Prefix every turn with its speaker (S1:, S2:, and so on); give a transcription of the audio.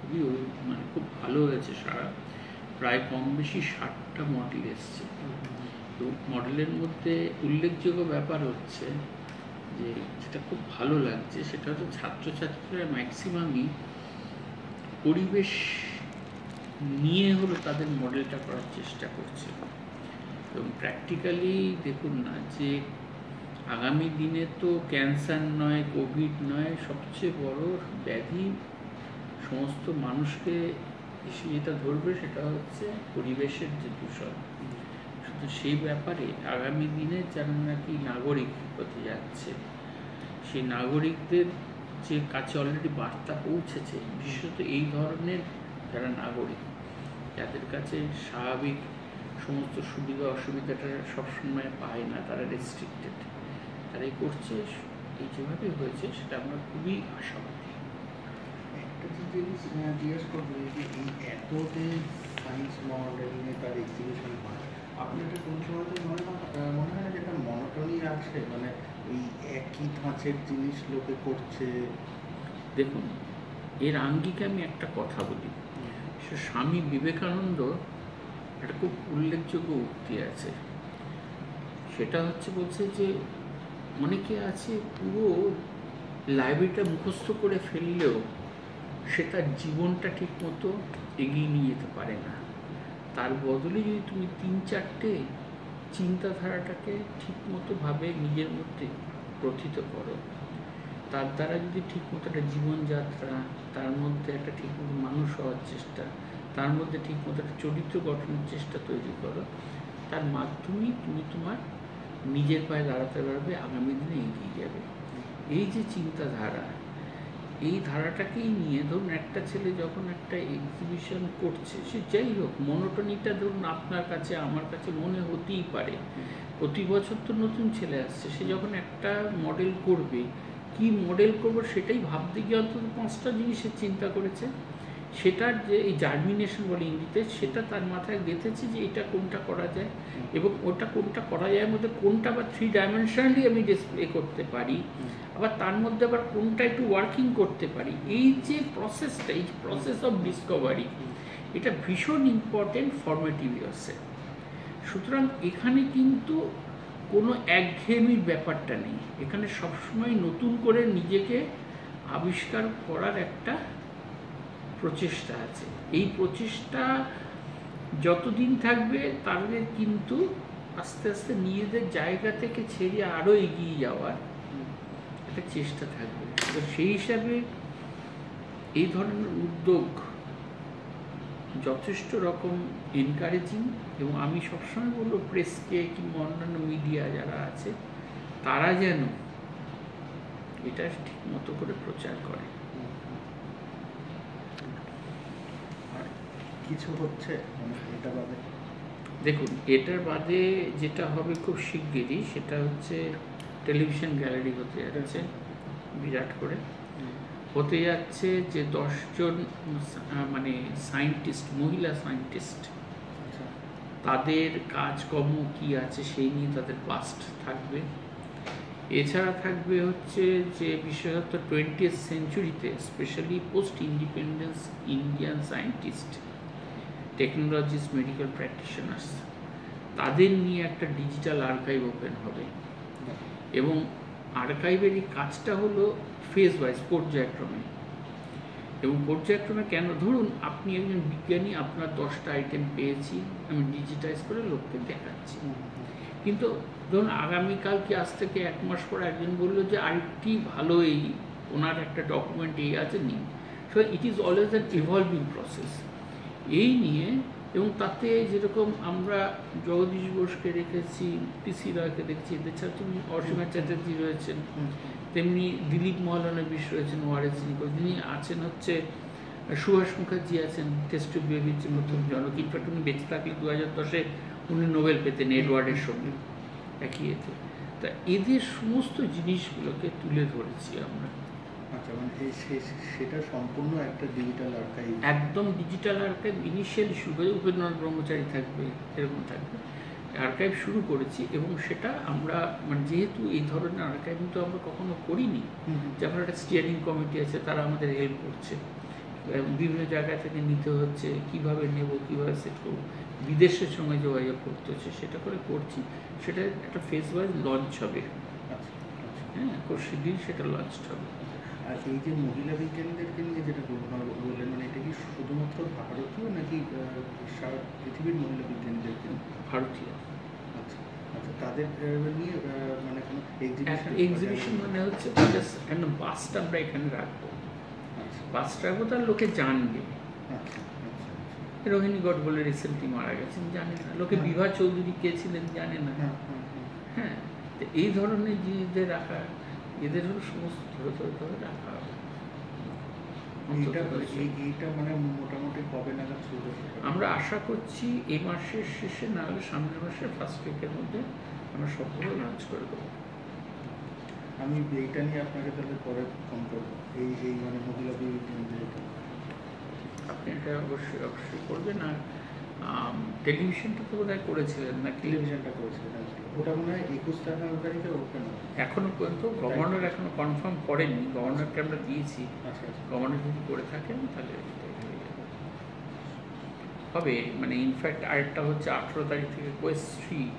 S1: খুবই মানে খুব ভালো হয়েছে। সারা প্রায় কম বেশি 60টা মডেল এসছে। তো মডেলের মধ্যে উল্লেখযোগ্য ব্যাপার হচ্ছে যে যেটা খুব ভালো লাগছে সেটা হচ্ছে ছাত্রছাত্রীরা ম্যাক্সিমামই পরিবেশ নিয়ে হলো তাদের মডেলটা করার চেষ্টা করছে। এবং প্র্যাকটিক্যালি দেখুন না যে আগামী দিনে তো ক্যান্সার নয়, কোভিড নয়, সবচেয়ে বড় ব্যাধি সমস্ত মানুষকে যেটা ধরবে সেটা হচ্ছে পরিবেশের যে দূষণ। শুধু সেই ব্যাপারে আগামী দিনে যারা নাকি নাগরিক হতে যাচ্ছে সেই নাগরিকদের যে কাছে অলরেডি বার্তা পৌঁছেছে, বিশেষত এই ধরনের যারা নাগরিক যাদের কাছে স্বাভাবিক সমস্ত সুবিধা অসুবিধাটা সবসময় পায় না, তারা রেস্ট্রিক্টেড, তারাই করছে। এই যেভাবে হয়েছে সেটা আমরা খুবই আশাবাদী।
S2: একটা জিনিস জিজ্ঞেস করবো যে এই এত যে সায়েন্স মডেল নিয়ে তার এক্সিবিশন হয়, আপনি এটা কোন সময় তো মনে হয় না যে একটা মনোটনি আছে, মানে এই একই ধাঁচের জিনিস লোকে করছে?
S1: দেখুন, এর আঙ্গিকে আমি একটা কথা বলি। সে স্বামী বিবেকানন্দ একটা খুব উল্লেখযোগ্য উক্তি আছে, সেটা হচ্ছে বলছে যে অনেকে আছে পুরো লাইব্রেরিটা মুখস্থ করে ফেললেও সে তার জীবনটা ঠিক মতো এগিয়ে নিয়ে যেতে পারে না। তার বদলে যদি তুমি 3-4টে চিন্তাধারাটাকে ঠিক মতোভাবে নিজের মধ্যে প্রথিত করো, তার দ্বারা যদি ঠিক মতো একটা জীবনযাত্রা, তার মধ্যে একটা ঠিক মতো মানুষ হওয়ার চেষ্টা, তার মধ্যে ঠিক মতো একটা চরিত্র গঠনের চেষ্টা তৈরি করো, তার মাধ্যমেই তুমি তোমার নিজের পায়ে দাঁড়াতে পারবে, আগামী দিনে এগিয়ে যাবে। এই যে চিন্তাধারা, এই ধারাটাকেই নিয়ে ধরুন একটা ছেলে যখন একটা এক্সিবিশন করছে, সে যাই হোক মনোটনিটা ধরুন আপনার কাছে আমার কাছে মনে হতেই পারে, প্রতি বছর তো নতুন ছেলে আসছে, সে যখন একটা মডেল করবে, কি মডেল করবো সেটাই ভাবতে গিয়ে অন্তত 5টা জিনিসের চিন্তা করেছে। সেটার যে এই জার্মিনেশন বলে ইংরেজিতে, সেটা তার মাথায় গেঁথেছে যে এটা কোনটা করা যায় এবং ওটা কোনটা করা যায় মধ্যে কোনটা আবার 3 ডাইমেনশনালি আমি ডিসপ্লে করতে পারি, আবার তার মধ্যে আবার কোনটা একটু ওয়ার্কিং করতে পারি। এই যে প্রসেসটা, এই প্রসেস অফ ডিসকভারি, এটা ভীষণ ইম্পর্টেন্ট ফর্মেটিভ ইয়ার্সে। সুতরাং এখানে কিন্তু কোনো একঘেয়েমির ব্যাপারটা নেই, এখানে সবসময় নতুন করে নিজেকে আবিষ্কার করার একটা প্রচেষ্টা আছে। এই প্রচেষ্টা যতদিন থাকবে তাদের কিন্তু আস্তে আস্তে নিজেদের জায়গা থেকে ছেড়ে আরও এগিয়ে যাওয়ার একটা চেষ্টা থাকবে। তো সেই হিসাবে এই ধরনের উদ্যোগ যথেষ্ট রকম এনকারেজিং, এবং আমি সবসময় বলবো প্রেসকে কিংবা অন্যান্য মিডিয়া যারা আছে তারা যেন এটা ঠিক মতো করে প্রচার করে।
S2: কিছু হচ্ছে এটা বাদে?
S1: দেখুন, এটার বাদে যেটা হবে খুব শিগগিরই সেটা হচ্ছে টেলিভিশন গ্যালারি হতে যাচ্ছে, বিরাট করে হতে যাচ্ছে, যে 10 জন মানে সায়েন্টিস্ট, মহিলা সায়েন্টিস্ট, তাদের কাজকর্ম কি আছে সেই নিয়ে তাদের পাস্ট থাকবে। এছাড়া থাকবে হচ্ছে যে বিশেষত 20th সেঞ্চুরিতে specially post independence Indian scientist, technologist, medical practitioners, তাদের নিয়ে একটা ডিজিটাল আর্কাইভ ওপেন হবে। এবং আর্কাইভের এই কাজটা হলো ফেজ ওয়াইজ, পর্যায়ক্রমে। এবং পর্যায়ক্রমে কেন, ধরুন আপনি একজন বিজ্ঞানী, আপনার 10টা আইটেম পেয়েছি, আমি ডিজিটাইজ করে লোককে দেখাচ্ছি। কিন্তু ধরুন আগামীকাল কি আজ থেকে 1 মাস পর একজন বললো যে আরেকটি ভালো, এই ওনার একটা ডকুমেন্ট এই আছে নিন। So it is always an evolving process. এই নিয়ে, এবং তাতে যেরকম আমরা জগদীশ বোসকে রেখেছি, পিসি রায়কে দেখছি, এদের ছাড়া তুমি অসীমা চ্যাটার্জি রয়েছেন, তেমনি দিলীপ মহলানবিশ রয়েছেন ওয়ারেস, যিনি আছেন হচ্ছে সুভাষ মুখার্জি আছেন, টেস্ট টিউব বেবির যে প্রথম জনক। ইনফ্যাক্ট উনি বেঁচে থাকলে 2010-এ উনি নোবেল পেতেন এডওয়ার্ডের সঙ্গে একই এতে। তা এদের সমস্ত জিনিসগুলোকে তুলে ধরেছি আমরা।
S2: আচ্ছা, মানে সেটা সম্পূর্ণ একটা ডিজিটাল আর্কাইভ,
S1: একদম ডিজিটাল আর্কাইভ। ইনিশিয়ালি শুরু করে উপেন্দ্রনাথ ব্রহ্মচারী থাকবে, এরকম থাকবে, আর্কাইভ শুরু করেছি। এবং সেটা আমরা মানে যেহেতু এই ধরনের আর্কাইভ কিন্তু আমরা কখনো করিনি, যখন একটা স্টিয়ারিং কমিটি আছে তারা আমাদের হেল্প করছে, বিভিন্ন জায়গা থেকে নিতে হচ্ছে, কিভাবে নেব, কিভাবে সেট করবো, বিদেশের সঙ্গে যোগাযোগ করতে হচ্ছে, সেটা করে করছি। সেটা একটা ফেজ ওয়াইজ লঞ্চ হবে।
S2: আচ্ছা আচ্ছা।
S1: হ্যাঁ, খুব শিগগিরই সেটা লঞ্চ হবে।
S2: আর এই যে মহিলা বিজ্ঞানীদেরকে নিয়ে যেটা বললেন, মানে এটা কি শুধুমাত্র ভারতীয় নাকি সারা পৃথিবীর মহিলা বিজ্ঞানীদেরকে?
S1: ভারতীয়।
S2: আচ্ছা আচ্ছা, তাদের নিয়ে মানে কোনো
S1: এক্সিবিশন মানে হচ্ছে তাদের একটা বাস্ট আমরা এখানে রাখবো।
S2: আচ্ছা
S1: বাস্ট রাখবো, তার লোকে জানবে।
S2: আচ্ছা আচ্ছা
S1: রোহিণী গডবোলে রিসেন্টলি মারা গেছেন, জানে না লোকে। বিভা চৌধুরী কে ছিলেন জানে না।
S2: হ্যাঁ হ্যাঁ হ্যাঁ।
S1: হ্যাঁ, তো এই ধরনের জিনিসদের রাখা, এদের সমস্ত ধরে ধরে ধরে রাখা হবে।
S2: এইটা মানে মোটামুটি কবে নাগাদ শুরু হবে?
S1: আমরা আশা করছি এই মাসের শেষে, না হলে সামনের মাসের ফার্স্ট উইকের মধ্যে আমরা সবগুলো লঞ্চ করে দেবো।
S2: আমি এইটা নিয়ে আপনাকে তাহলে পরে ফোন করবো, এই এই মানে মহিলা বিজ্ঞানীদের এটা।
S1: আপনি এটা অবশ্যই অবশ্যই করবেন। আর টেলিভিশনটা তো বোধহয় করেছিলেন না?
S2: টেলিভিশনটা করেছিলেন, ওটা মনে হয় 21 তারিখে ওপেন হবে।
S1: এখনো পর্যন্ত গভর্নর এখনো কনফার্ম করেননি, গভর্নরকে আমরা দিয়েছি।
S2: আচ্ছা আচ্ছা।
S1: গভর্নর যদি করে থাকেন তাহলে হবে। মানে ইনফ্যাক্ট আরেকটা হচ্ছে 18 তারিখ থেকে কোয়েস্ট 3